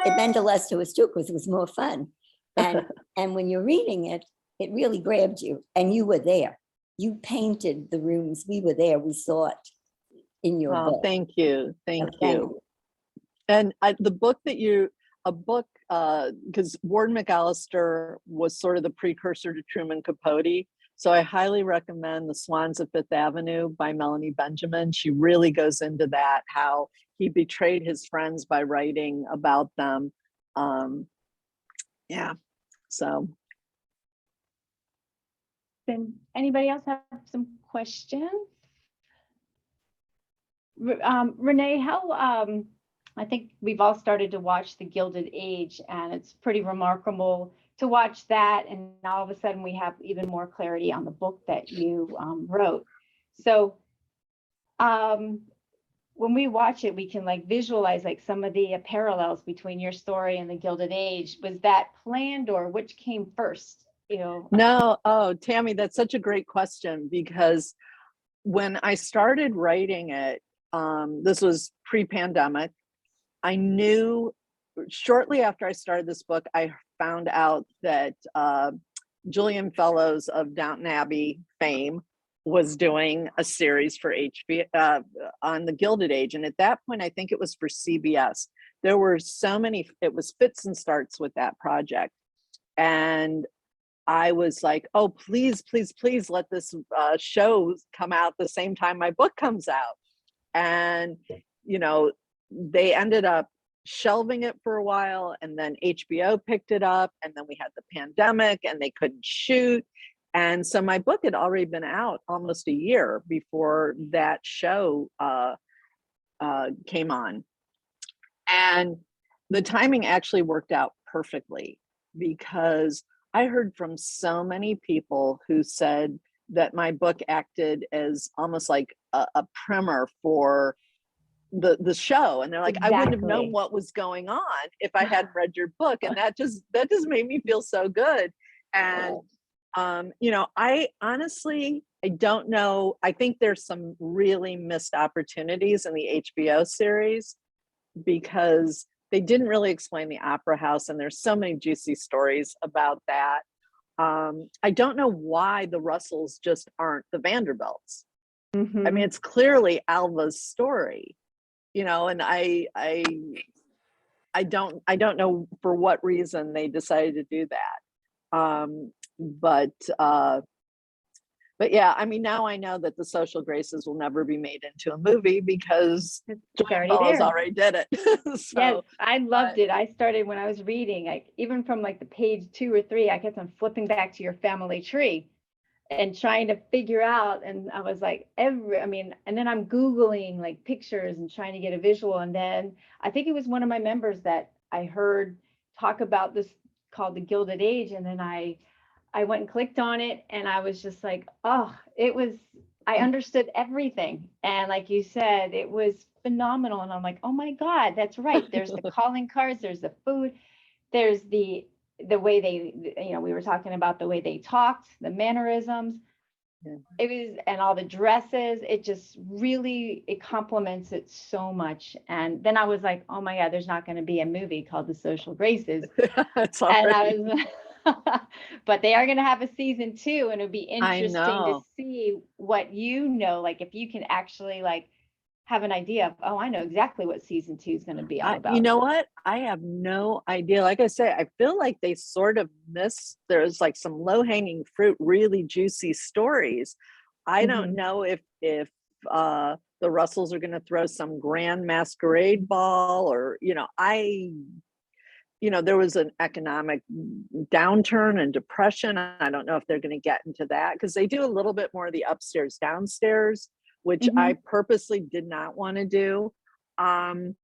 It meant a less to us too, because it was more fun. And when you're reading it, it really grabbed you. And you were there. You painted the rooms. We were there. We saw it in your book. Thank you. Thank you. And the book that because Ward McAllister was sort of the precursor to Truman Capote. So I highly recommend The Swans of Fifth Avenue by Melanie Benjamin. She really goes into that, how he betrayed his friends by writing about them. So. Then anybody else have some questions? Renee, how, I think we've all started to watch The Gilded Age, and it's pretty remarkable to watch that. And all of a sudden we have even more clarity on the book that you wrote. So when we watch it, we can like visualize like some of the parallels between your story and The Gilded Age. Was that planned, or which came first? You know? No, oh, Tammy, that's such a great question, because when I started writing it, this was pre-pandemic. I knew shortly after I started this book, I found out that Gillian Fellows of Downton Abbey fame was doing a series for HBO on The Gilded Age. And at that point, I think it was for CBS. There were so many, it was fits and starts with that project. And I was like, oh, please, please, please let this show come out the same time my book comes out. And, you know, they ended up shelving it for a while, and then HBO picked it up, and then we had the pandemic and they couldn't shoot. And so my book had already been out almost a year before that show came on. And the timing actually worked out perfectly, because I heard from so many people who said that my book acted as almost like a primer for the show. And they're like, I wouldn't have known what was going on if I hadn't read your book. And that just made me feel so good. And you know, I honestly, I don't know. I think there's some really missed opportunities in the HBO series, because they didn't really explain the opera house, and there's so many juicy stories about that. I don't know why the Russells just aren't the Vanderbilts. Mm-hmm. I mean, it's clearly Alva's story, you know, and I don't know for what reason they decided to do that. But yeah, I mean, now I know that The Social Graces will never be made into a movie, because Gillian Fellows already did it. So, yes, I loved it. I started when I was reading, like even from like the page 2 or 3, I kept on flipping back to your family tree and trying to figure out. And I was like, and then I'm Googling like pictures and trying to get a visual. And then I think it was one of my members that I heard talk about this called The Gilded Age. And then I went and clicked on it, and I was just like, oh, I understood everything. And like you said, it was phenomenal. And I'm like, oh my God, that's right. There's the calling cards, there's the food, there's the way they, you know, we were talking about the way they talked, the mannerisms. Yeah. It was, and all the dresses, it complements it so much. And then I was like, oh my God, there's not going to be a movie called The Social Graces. And I was but they are going to have a season 2, and it'll be interesting to see what, you know, like if you can actually like have an idea of, oh, I know exactly what season 2 is going to be all about. You know what? I have no idea. Like I say, I feel like they sort of there's like some low-hanging fruit, really juicy stories. I don't know if the Russells are going to throw some grand masquerade ball, or, you know, there was an economic downturn and depression. I don't know if they're going to get into that, because they do a little bit more of the upstairs, downstairs, which I purposely did not want to do, primarily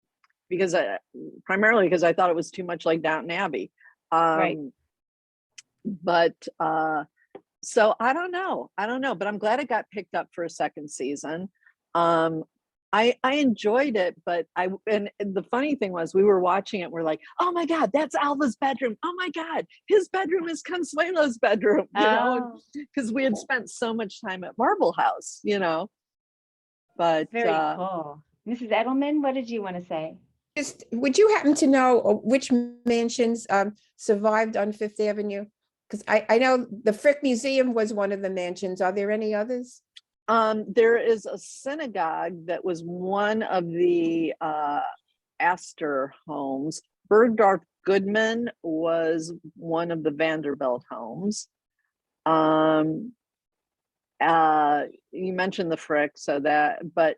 because I thought it was too much like Downton Abbey. Right. But so I don't know, but I'm glad it got picked up for a second season. I enjoyed it, but and the funny thing was, we were watching it, we're like, oh my God, that's Alva's bedroom. Oh my God, his bedroom is Consuelo's bedroom, you know, because we had spent so much time at Marble House, you know. But very cool. Mrs. Edelman, what did you want to say? Just, would you happen to know which mansions survived on Fifth Avenue? Because I know the Frick Museum was one of the mansions. Are there any others? There is a synagogue that was one of the Astor homes. Bergdorf Goodman was one of the Vanderbilt homes. You mentioned the Frick, but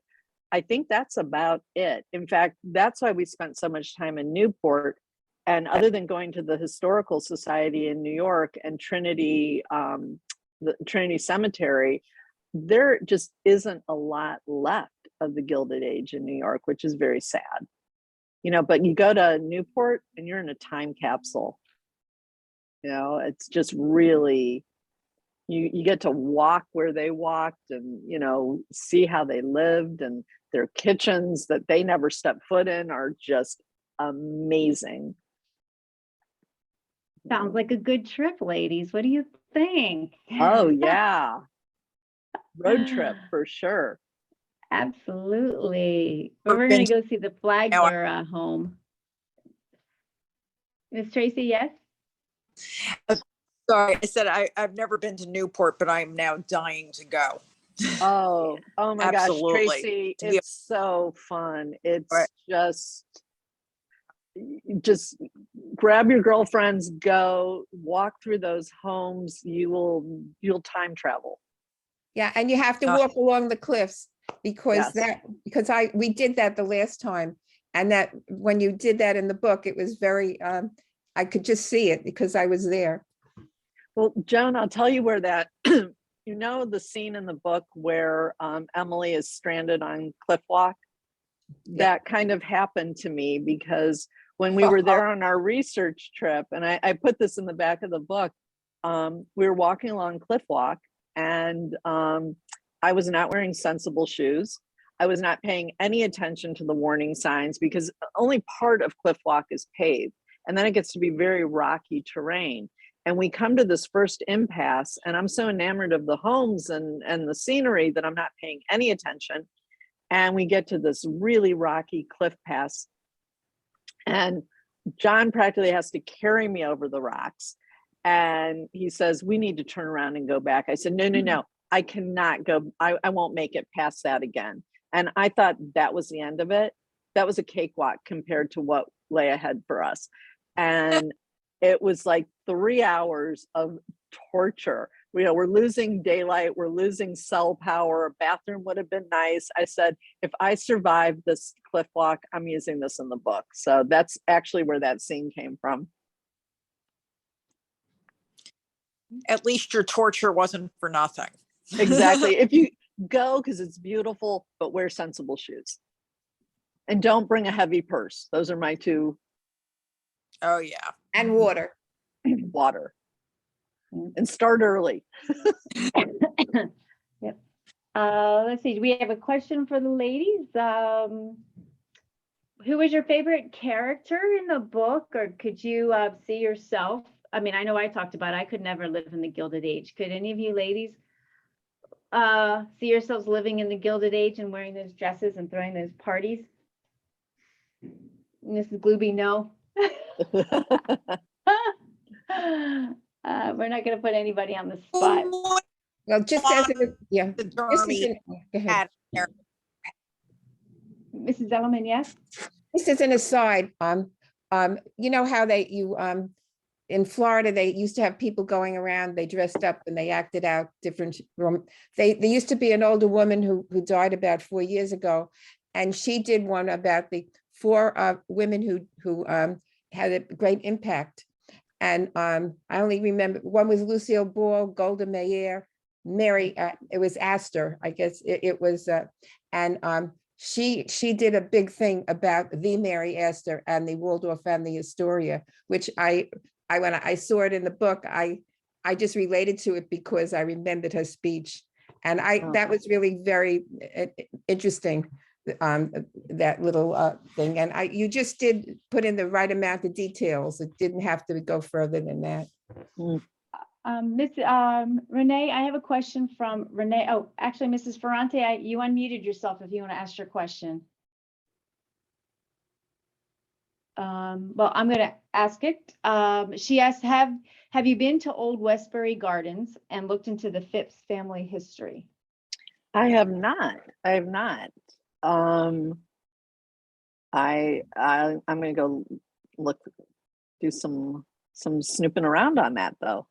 I think that's about it. In fact, that's why we spent so much time in Newport. And other than going to the Historical Society in New York and Trinity, the Trinity Cemetery, there just isn't a lot left of the Gilded Age in New York, which is very sad. You know, but you go to Newport and you're in a time capsule. You know, it's just really, you get to walk where they walked and, you know, see how they lived, and their kitchens that they never stepped foot in are just amazing. Sounds like a good trip, ladies. What do you think? Oh yeah. Road trip for sure. Absolutely. But we're going to go see the Flagler home. Miss Tracy, yes? Sorry, I said I've never been to Newport, but I'm now dying to go. Oh my Absolutely. gosh, Tracy, it's so fun. It's just grab your girlfriends, go walk through those homes. You'll time travel. Yeah, and you have to walk along the cliffs because we did that the last time. And that when you did that in the book, it was very, I could just see it because I was there. Well, Joan, I'll tell you where that, you know, the scene in the book where Emily is stranded on Cliff Walk? That kind of happened to me because when we were there on our research trip, and I put this in the back of the book, we were walking along Cliff Walk, and I was not wearing sensible shoes. I was not paying any attention to the warning signs because only part of Cliff Walk is paved, and then it gets to be very rocky terrain. And we come to this first impasse, and I'm so enamored of the homes and the scenery that I'm not paying any attention. And we get to this really rocky cliff pass, and John practically has to carry me over the rocks. And he says, we need to turn around and go back. I said, no, I cannot go. I won't make it past that again. And I thought that was the end of it. That was a cakewalk compared to what lay ahead for us. And it was like 3 hours of torture. You know, we're losing daylight, we're losing cell power, a bathroom would have been nice. I said, if I survive this cliff walk, I'm using this in the book. So that's actually where that scene came from. At least your torture wasn't for nothing. Exactly. If you go, because it's beautiful, but wear sensible shoes. And don't bring a heavy purse. Those are my two. Oh, yeah. And water. Water. And start early. Yep. Let's see. Do we have a question for the ladies? Who was your favorite character in the book, or could you see yourself? I mean, I know I talked about I could never live in the Gilded Age. Could any of you ladies see yourselves living in the Gilded Age and wearing those dresses and throwing those parties? Mrs. Glooby, no. We're not going to put anybody on the spot. Well, just as it, yeah. Mrs. Elliman, yes. This is an aside. You know how in Florida they used to have people going around. They dressed up and they acted out different. There used to be an older woman who died about 4 years ago, and she did one about the 4 women who had a great impact. And I only remember one was Lucille Ball, Golda Meir, Mary. It was Astor, I guess it was, and she did a big thing about the Mary Astor and the Waldorf and the Astoria, which when I saw it in the book, I just related to it because I remembered her speech, and that was really very interesting. That little thing, and you just did put in the right amount of details. It didn't have to go further than that. Miss Renee, I have a question from Renee. Oh, actually, Mrs. Ferrante, you unmuted yourself if you want to ask your question. Well, I'm going to ask it. She asked, have you been to Old Westbury Gardens and looked into the Phipps family history? I have not. I'm going to go do some snooping around on that though.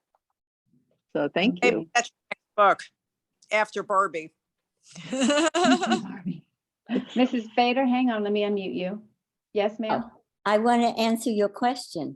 So thank you. That's your next book after Barbie. Barbie. Mrs. Fader, hang on, let me unmute you. Yes, ma'am. I want to answer your question.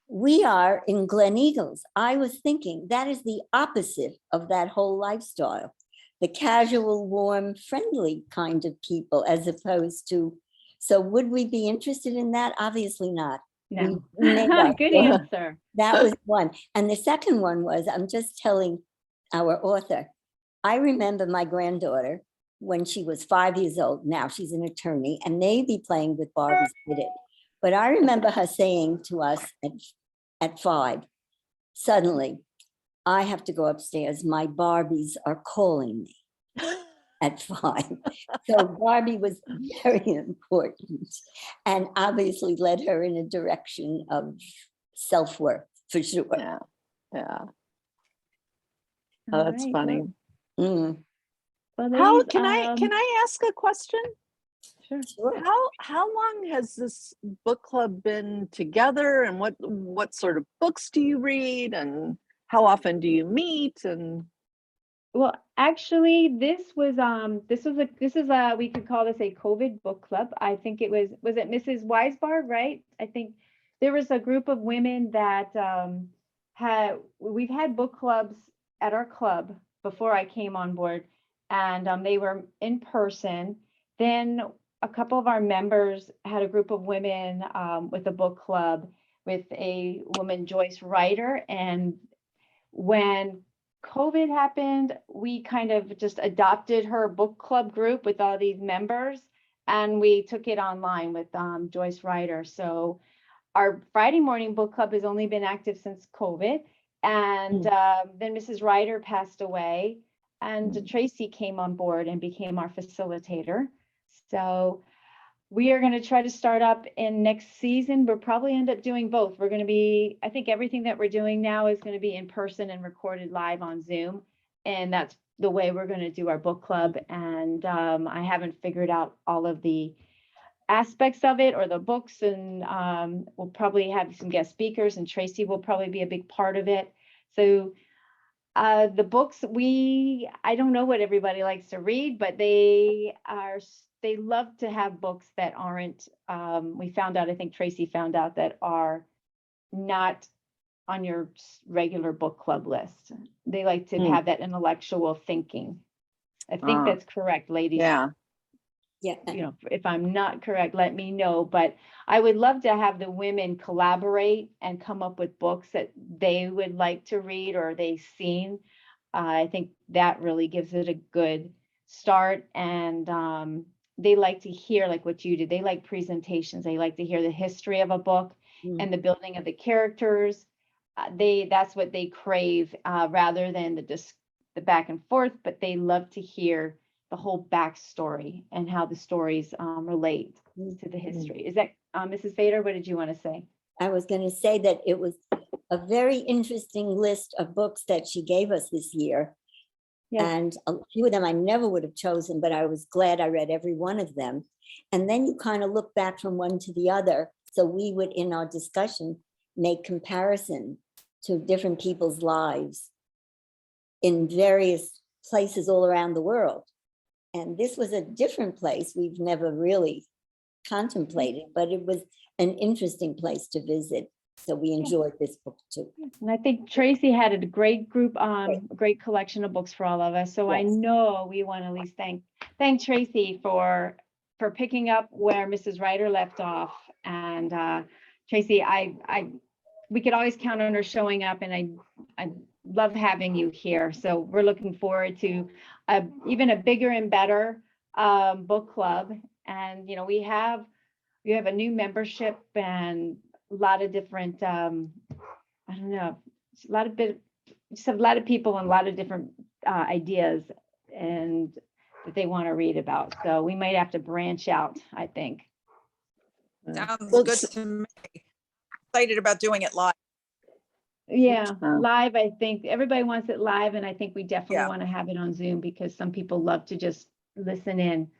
We are in Glen Eagles. I was thinking that is the opposite of that whole lifestyle. the casual, warm, friendly kind of people, as opposed to, so would we be interested in that? Obviously not. No. We made our Good book. answer. That was one. And the second one was, I'm just telling our author, I remember my granddaughter when she was 5 years old. Now she's an attorney and maybe playing with Barbie's Did It. But I remember her saying to us at 5, suddenly, I have to go upstairs. My Barbies are calling me at 5. So Barbie was very important and obviously led her in a direction of self-worth for sure. Yeah. Yeah. All Oh, that's right, funny. Mm, Well, How ladies, can I ask a question? Sure. sure. How long has this book club been together, and what sort of books do you read, and how often do you meet? And Well, actually, this is a we could call this a COVID book club. I think it was it Mrs. Weisbar, right? I think there was a group of women that we've had book clubs at our club before I came on board, and they were in person. Then a couple of our members had a group of women with a book club with a woman, Joyce Ryder, and when COVID happened, we kind of just adopted her book club group with all these members, and we took it online with Joyce Ryder. So our Friday morning book club has only been active since COVID. And then Mrs. Ryder passed away, and Tracy came on board and became our facilitator. So we are going to try to start up in next season. We'll probably end up doing both. We're going to be, I think everything that we're doing now is going to be in person and recorded live on Zoom. And that's the way we're going to do our book club. And I haven't figured out all of the aspects of it or the books. And we'll probably have some guest speakers, and Tracy will probably be a big part of it. So the books, I don't know what everybody likes to read, but they love to have books that aren't, we found out, I think Tracy found out, that are not on your regular book club list. They like to have that intellectual thinking. I think that's correct, ladies. yeah. Yeah. You know, if I'm not correct, let me know. But I would love to have the women collaborate and come up with books that they would like to read or they've seen. I think that really gives it a good start. And they like to hear, like what you did. They like presentations. They like to hear the history of a book and the building of the characters. That's what they crave rather than the back and forth. But they love to hear the whole backstory and how the stories relate to the history. Is that Mrs. Vader? What did you want to say? I was going to say that it was a very interesting list of books that she gave us this year. Yes. And a few of them I never would have chosen, but I was glad I read every one of them. And then you kind of look back from one to the other. So we would, in our discussion, make comparison to different people's lives in various places all around the world. And this was a different place we've never really contemplated, but it was an interesting place to visit. So we enjoyed this book too. And I think Tracy had a great group, great collection of books for all of us. So I Yes. know we want to at least thank Tracy for picking up where Mrs. Ryder left off. And Tracy, we could always count on her showing up, and I love having you here. So we're looking forward to even a bigger and better book club. And, you know, we have a new membership and a lot of different, I don't know, just have a lot of people and a lot of different ideas and that they want to read about. So we might have to branch out, I think. Sounds Well, good to me. Excited about doing it live. Yeah, Wow. live, I think everybody wants it live, and I think we definitely Yeah. want to have it on Zoom because some people love to just listen in.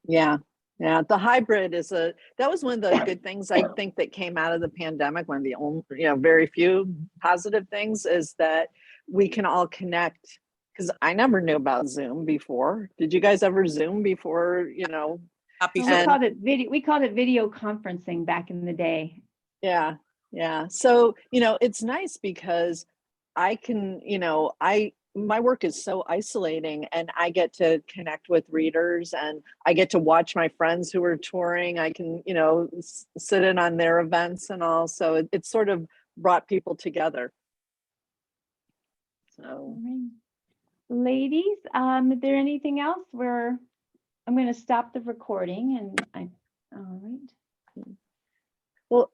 Yeah. Yeah. The hybrid that was one of the good things I think that came out of the pandemic. One of the only, very few positive things is that we can all connect, because I never knew about Zoom before. Did you guys ever Zoom before, Not Well, before. we called it video conferencing back in the day. Yeah. So, it's nice because I can, my work is so isolating, and I get to connect with readers, and I get to watch my friends who are touring. I can, you know, sit in on their events and all. So it's sort of brought people together. So, All right. Ladies, is there anything else? I'm going to stop the recording, and